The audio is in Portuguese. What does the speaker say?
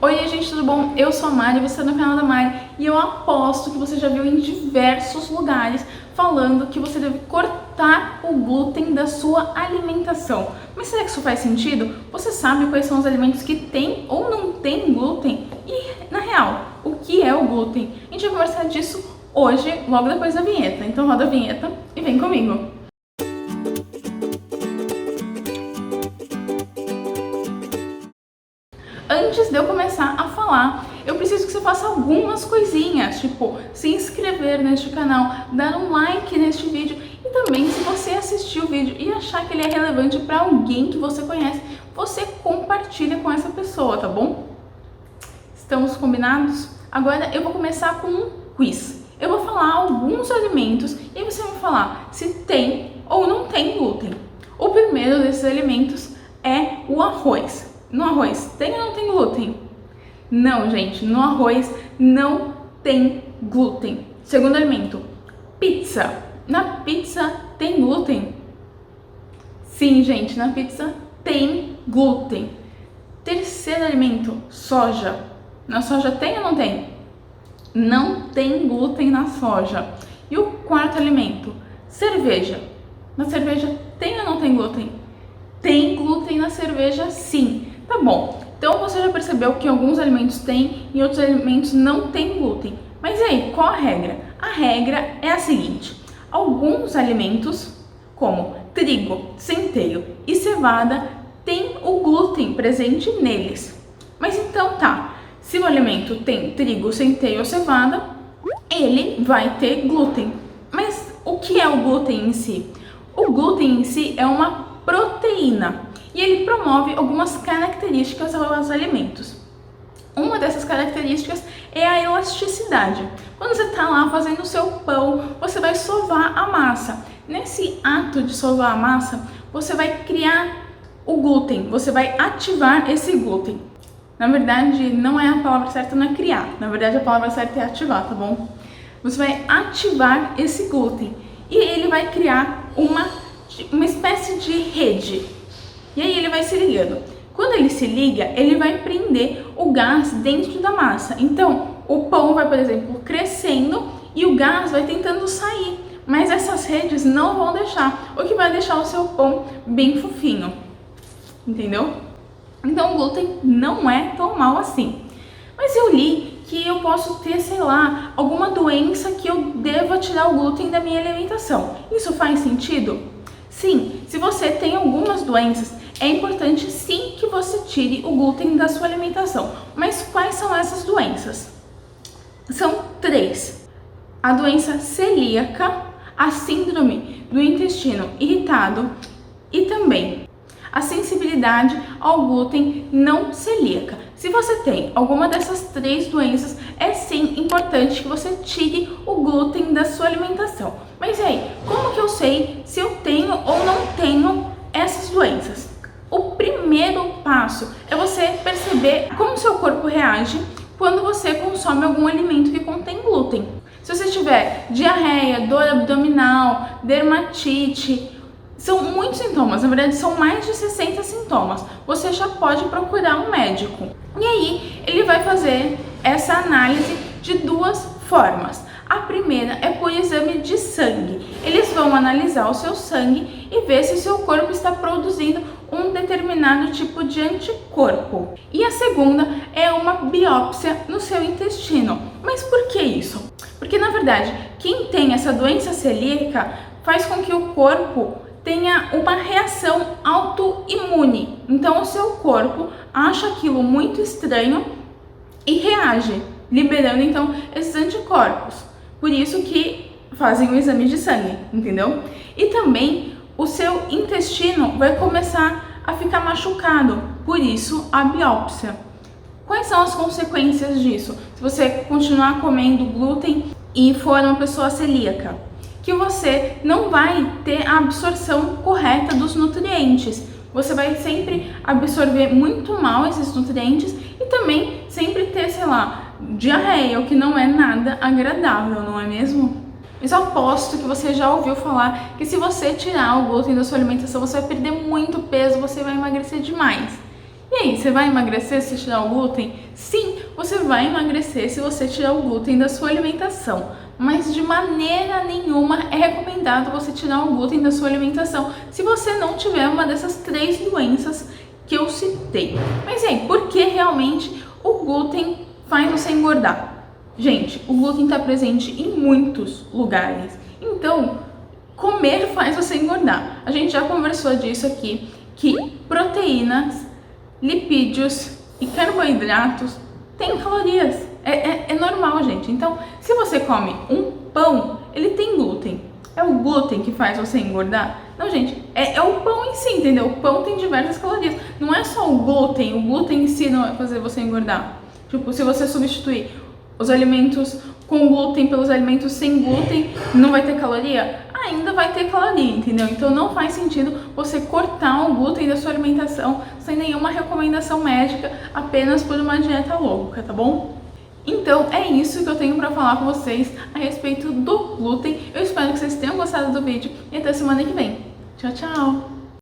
Oi, gente, tudo bom? Eu sou a Mari, você está no canal da Mari e eu aposto que você já viu em diversos lugares falando que você deve cortar o glúten da sua alimentação. Mas será que isso faz sentido? Você sabe quais são os alimentos que têm ou não têm glúten? E, na real, o que é o glúten? A gente vai conversar disso hoje, logo depois da vinheta. Então roda a vinheta e vem comigo! Antes de eu começar a falar, eu preciso que você faça algumas coisinhas, tipo se inscrever neste canal, dar um like neste vídeo e também, se você assistir o vídeo e achar que ele é relevante para alguém que você conhece, você compartilha com essa pessoa, tá bom? Estamos combinados? Agora eu vou começar com um quiz. Eu vou falar alguns alimentos e você vai falar se tem ou não tem glúten. O primeiro desses alimentos é o arroz. No arroz tem ou não tem glúten? Não, gente, no arroz não tem glúten. Segundo alimento, pizza. Na pizza tem glúten? Sim, gente, na pizza tem glúten. Terceiro alimento, soja. Na soja tem ou não tem? Não tem glúten na soja. E o quarto alimento, cerveja. Na cerveja tem ou não tem glúten? Tem glúten na cerveja, sim. Tá bom, então você já percebeu que alguns alimentos têm e outros alimentos não têm glúten. Mas e aí, qual a regra? A regra é a seguinte: alguns alimentos, como trigo, centeio e cevada, têm o glúten presente neles. Mas então tá, se o alimento tem trigo, centeio ou cevada, ele vai ter glúten. Mas o que é o glúten em si? O glúten em si é uma proteína e ele promove algumas características aos alimentos. Uma dessas características é a elasticidade. Quando você está lá fazendo o seu pão, você vai sovar a massa. Nesse ato de sovar a massa, você vai criar o glúten, você vai ativar esse glúten. Na verdade, não é a palavra certa, não é criar. Na verdade, a palavra certa é ativar, tá bom? Você vai ativar esse glúten e ele vai criar uma espécie de rede. E aí ele vai se ligando. Quando ele se liga, ele vai prender o gás dentro da massa. Então, o pão vai, por exemplo, crescendo e o gás vai tentando sair. Mas essas redes não vão deixar, o que vai deixar o seu pão bem fofinho. Entendeu? Então, o glúten não é tão mal assim. Mas eu li que eu posso ter, sei lá, alguma doença que eu deva tirar o glúten da minha alimentação. Isso faz sentido? Sim, se você tem algumas doenças, é importante sim que você tire o glúten da sua alimentação. Mas quais são essas doenças? São 3. A doença celíaca, a síndrome do intestino irritado e também a sensibilidade ao glúten não celíaca. Se você tem alguma dessas 3 doenças, é sim importante que você tire o glúten da sua alimentação. Mas e aí, como que eu sei se eu tenho ou não tenho essas doenças? O primeiro passo é você perceber como seu corpo reage quando você consome algum alimento que contém glúten. Se você tiver diarreia, dor abdominal, dermatite, são muitos sintomas, na verdade são mais de 60 sintomas. Você já pode procurar um médico. E aí ele vai fazer essa análise de 2 formas. A primeira é por exame de sangue. Eles vão analisar o seu sangue e ver se o seu corpo está produzindo um determinado tipo de anticorpo. E a segunda é uma biópsia no seu intestino. Mas por que isso? Porque na verdade, quem tem essa doença celíaca faz com que o corpo tenha uma reação autoimune. Então o seu corpo acha aquilo muito estranho e reage, liberando então esses anticorpos. Por isso que fazem o exame de sangue, entendeu? E também o seu intestino vai começar a ficar machucado, por isso a biópsia. Quais são as consequências disso? Se você continuar comendo glúten e for uma pessoa celíaca, que você não vai ter a absorção correta dos nutrientes. Você vai sempre absorver muito mal esses nutrientes e também sempre ter, sei lá, diarreia, o que não é nada agradável, não é mesmo? Mas eu aposto que você já ouviu falar que se você tirar o glúten da sua alimentação, você vai perder muito peso, você vai emagrecer demais. E E aí, você vai emagrecer se tirar o glúten? Sim, você vai emagrecer se você tirar o glúten da sua alimentação. Mas de maneira nenhuma é recomendado você tirar o glúten da sua alimentação se você não tiver uma dessas 3 doenças que eu citei. Mas e aí, por que realmente o glúten faz você engordar? Gente, o glúten está presente em muitos lugares. Então, comer faz você engordar. A gente já conversou disso aqui, que proteínas, lipídios e carboidratos têm calorias. É normal, gente. Então, se você come um pão, ele tem glúten. É o glúten que faz você engordar? Não, gente, é o pão em si, entendeu? O pão tem diversas calorias. Não é só o glúten em si não vai fazer você engordar. Tipo, se você substituir os alimentos com glúten pelos alimentos sem glúten, não vai ter caloria? Ainda vai ter caloria, entendeu? Então não faz sentido você cortar o glúten da sua alimentação sem nenhuma recomendação médica, apenas por uma dieta louca, tá bom? Então é isso que eu tenho pra falar com vocês a respeito do glúten. Eu espero que vocês tenham gostado do vídeo e até semana que vem. Tchau, tchau!